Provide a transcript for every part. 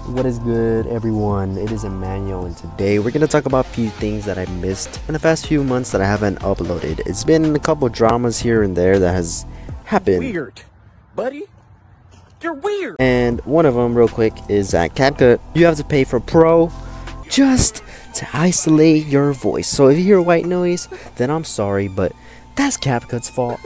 What is good, everyone? It is Emmanuel, and today we're gonna talk about a few things that I missed in the past few months that I haven't uploaded. It's been a couple dramas here and there that has happened. Weird, buddy. You're weird. And one of them, real quick, is that CapCut, you have to pay for Pro just to isolate your voice. So if you hear white noise, then I'm sorry, but that's CapCut's fault.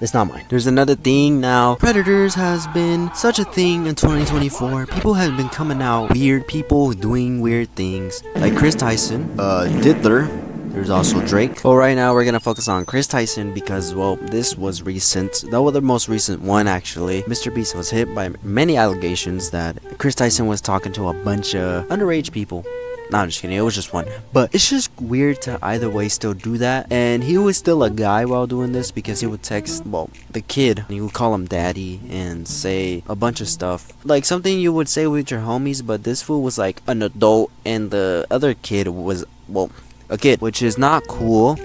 It's not mine. There's another thing now. Predators has been such a thing in 2024. People have been coming out. Weird people doing weird things. Like Chris Tyson, Diddler. There's also Drake. Well, right now we're gonna focus on Chris Tyson because, well, this was recent. That was the most recent one, actually. Mr. Beast was hit by many allegations that Chris Tyson was talking to a bunch of underage people. No, I'm just kidding, it was just one. But it's just weird to either way still do that. And he was still a guy while doing this because he would text, well, the kid. And he would call him daddy and say a bunch of stuff. Like something you would say with your homies, but this fool was like an adult and the other kid was, well, a kid. Which is not cool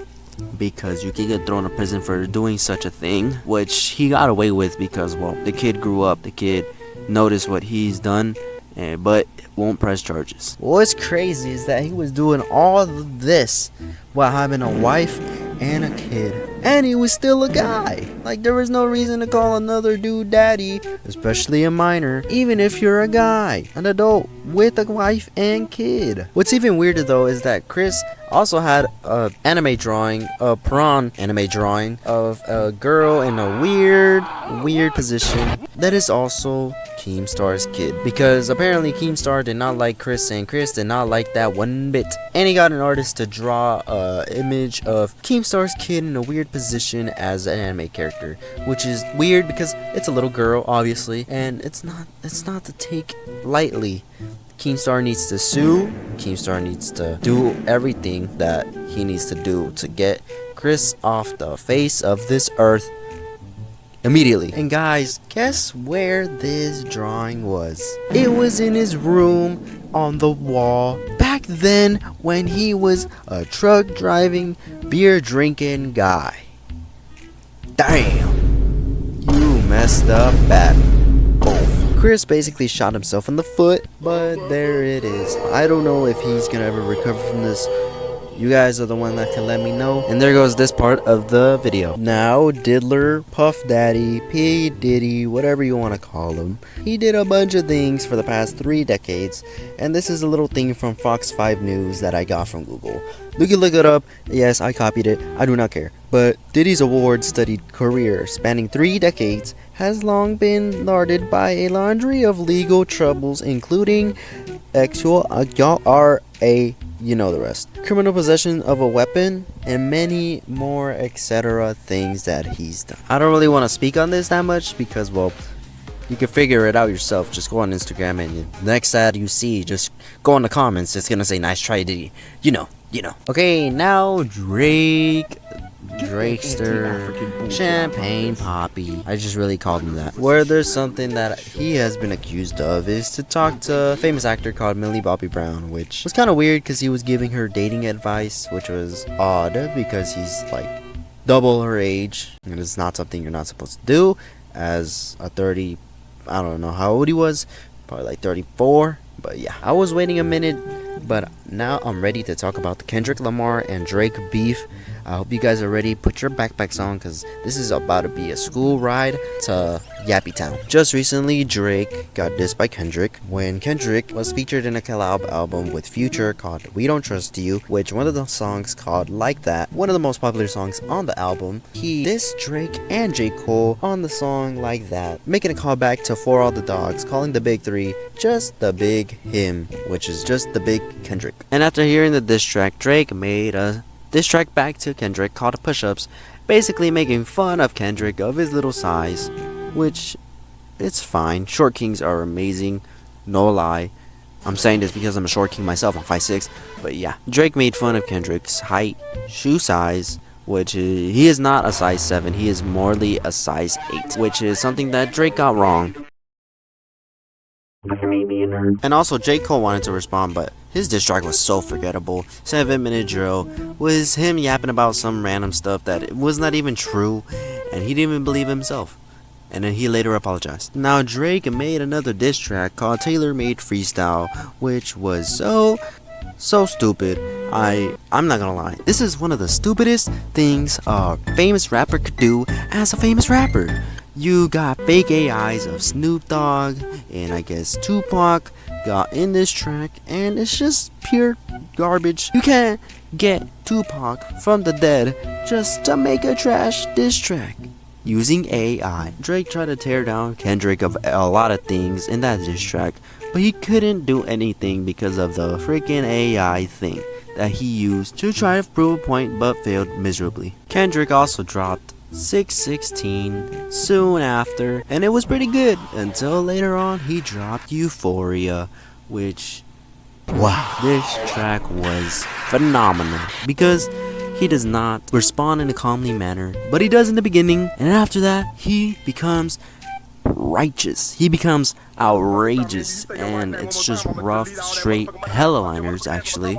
because you can get thrown in prison for doing such a thing. Which he got away with because, well, the kid grew up. The kid noticed what he's done. But won't press charges. What's crazy is that he was doing all of this while having a wife and a kid, and he was still a guy. Like, there was no reason to call another dude daddy, especially a minor, even if you're a guy, an adult with a wife and kid. What's even weirder though is that Chris also had a anime drawing, a prawn anime drawing of a girl in a weird position that is also Keemstar's kid, because apparently Keemstar did not like Chris and Chris did not like that one bit, and he got an artist to draw a image of Keemstar's kid in a weird position as an anime character, which is weird because it's a little girl obviously, and it's not to take lightly. Keemstar needs to sue. Keemstar needs to do everything that he needs to do to get Chris off the face of this earth immediately. And guys, guess where this drawing was? It was in his room on the wall back then when he was a truck driving, beer drinking guy. Damn, you messed up bad. Boom. Chris basically shot himself in the foot, but there it is. I don't know if he's gonna ever recover from this. You guys are the one that can let me know. And there goes this part of the video. Now, Diddler, Puff Daddy, P. Diddy, whatever you want to call him, he did a bunch of things for the past 3 decades. And this is a little thing from Fox 5 News that I got from Google. You can look it up. Yes, I copied it. I do not care. But Diddy's award-studied career, spanning 3 decades, has long been larded by a laundry of legal troubles, including actual you know the rest, criminal possession of a weapon, and many more etc. things that he's done. I don't really want to speak on this that much because, well, you can figure it out yourself. Just go on Instagram and the next ad you see, just go in the comments. It's gonna say nice try Diddy. You know. Okay, now Drakester, Champagne Poppy. I just really called him that. Where there's something that he has been accused of is to talk to a famous actor called Millie Bobby Brown, which was kind of weird because he was giving her dating advice, which was odd because he's like double her age, and it's not something you're not supposed to do as a 30. I don't know how old he was, probably like 34. But yeah, I was waiting a minute, but now I'm ready to talk about the Kendrick Lamar and Drake beef. I hope you guys are ready. Put your backpacks on because this is about to be a school ride to Yappy Town. Just recently, Drake got dissed by Kendrick when Kendrick was featured in a collab album with Future called We Don't Trust You, which one of the songs called Like That, one of the most popular songs on the album. He dissed Drake and J. Cole on the song Like That, making a callback to For All the Dogs, calling the big three just the big him, which is just the big Kendrick. And after hearing the diss track, Drake made a diss track back to Kendrick called Push-Ups, basically making fun of Kendrick of his little size, which it's fine. Short kings are amazing, no lie. I'm saying this because I'm a short king myself. I'm 5'6", but yeah, Drake made fun of Kendrick's height, shoe size, which he is not a size 7, he is morely a size 8, which is something that Drake got wrong. And also, J. Cole wanted to respond, but his diss track was so forgettable. 7-minute drill was him yapping about some random stuff that was not even true, and he didn't even believe himself. and then he later apologized. Now Drake made another diss track called Tailor Made Freestyle, which was so stupid. I'm not gonna lie, this is one of the stupidest things a famous rapper could do as a famous rapper. You got fake AIs of Snoop Dogg and I guess Tupac got in this track, and it's just pure garbage. You can't get Tupac from the dead just to make a trash diss track using AI. Drake tried to tear down Kendrick of a lot of things in that diss track, but he couldn't do anything because of the freaking AI thing that he used to try to prove a point but failed miserably. Kendrick also dropped 616 soon after, and it was pretty good until later on he dropped Euphoria, which, wow, this track was phenomenal because he does not respond in a calmly manner, but he does in the beginning, and after that he becomes righteous. He becomes outrageous, and it's just rough, straight hella-liners actually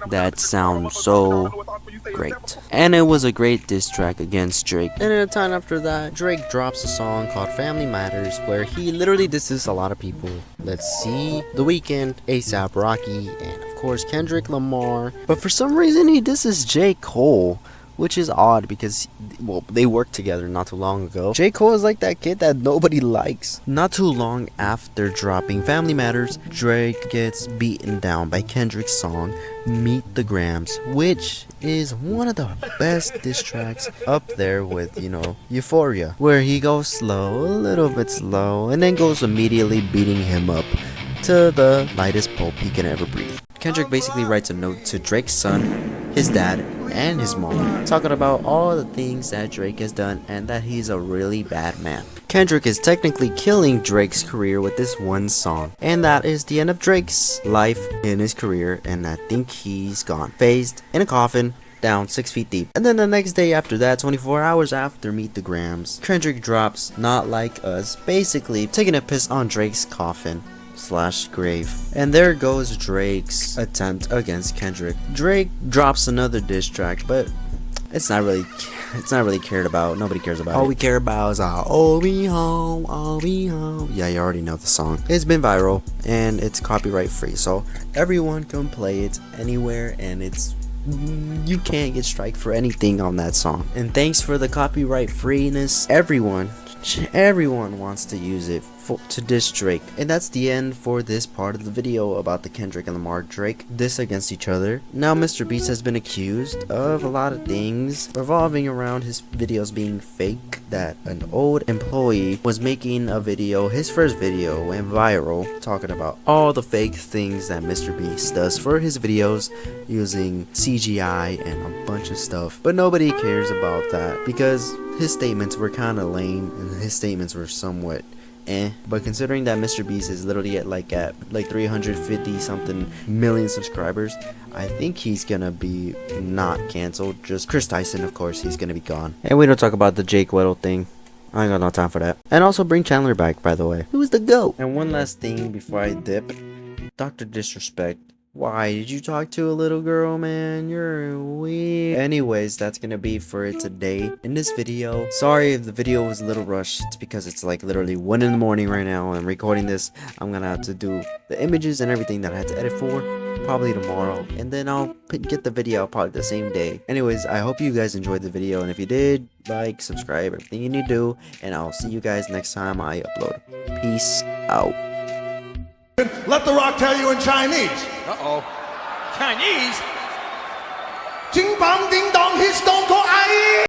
that sound so great. And it was a great diss track against Drake. And in a time after that, Drake drops a song called Family Matters where he literally disses a lot of people. Let's see, The Weeknd, A$AP Rocky, and of course Kendrick Lamar. But for some reason he disses J. Cole, which is odd because, well, they worked together not too long ago. J. Cole is like that kid that nobody likes. Not too long after dropping Family Matters, Drake gets beaten down by Kendrick's song Meet the Grams, which is one of the best diss tracks up there with, you know, Euphoria, where he goes slow, a little bit slow, and then goes immediately beating him up to the lightest pulp he can ever breathe. Kendrick basically writes a note to Drake's son, his dad, and his mom, talking about all the things that Drake has done and that he's a really bad man. Kendrick is technically killing Drake's career with this one song, and that is the end of Drake's life in his career, and I think he's gone. Phased, in a coffin, down 6 feet deep. And then the next day after that, 24 hours after Meet the Grams, Kendrick drops Not Like Us, basically taking a piss on Drake's coffin / grave. And there goes Drake's attempt against Kendrick. Drake drops another diss track, but it's not really cared about. Nobody cares about it. All we care about is "I'll be home, I'll be home." Yeah, you already know the song. It's been viral and it's copyright free, so everyone can play it anywhere, and you can't get strike for anything on that song. And thanks for the copyright freeness, everyone wants to use it to diss Drake. And that's the end for this part of the video about the Kendrick and Lamar Drake diss against each other. Now Mr. Beast has been accused of a lot of things revolving around his videos being fake, that an old employee was making a video, his first video went viral, talking about all the fake things that Mr. Beast does for his videos using CGI and a bunch of stuff. But nobody cares about that because his statements were kind of lame and his statements were somewhat but considering that Mr. Beast is literally at like 350 something million subscribers, I think he's gonna be not canceled. Just Chris Tyson, of course, he's gonna be gone. And we don't talk about the Jake Weddle thing. I ain't got no time for that. And also bring Chandler back, by the way. Who's the GOAT? And one last thing before I dip. Dr. Disrespect. Why did you talk to a little girl, man? You're weird. Anyways, that's gonna be for it today in this video. Sorry if the video was a little rushed. It's because it's like literally 1 in the morning right now and I'm recording this. I'm gonna have to do the images and everything that I had to edit for probably tomorrow, and then I'll get the video out probably the same day. Anyways, I hope you guys enjoyed the video, and if you did, like, subscribe, everything you need to do, and I'll see you guys next time I upload. Peace out. Let the rock tell you in Chinese. Uh-oh. Chinese? Ding bang ding dong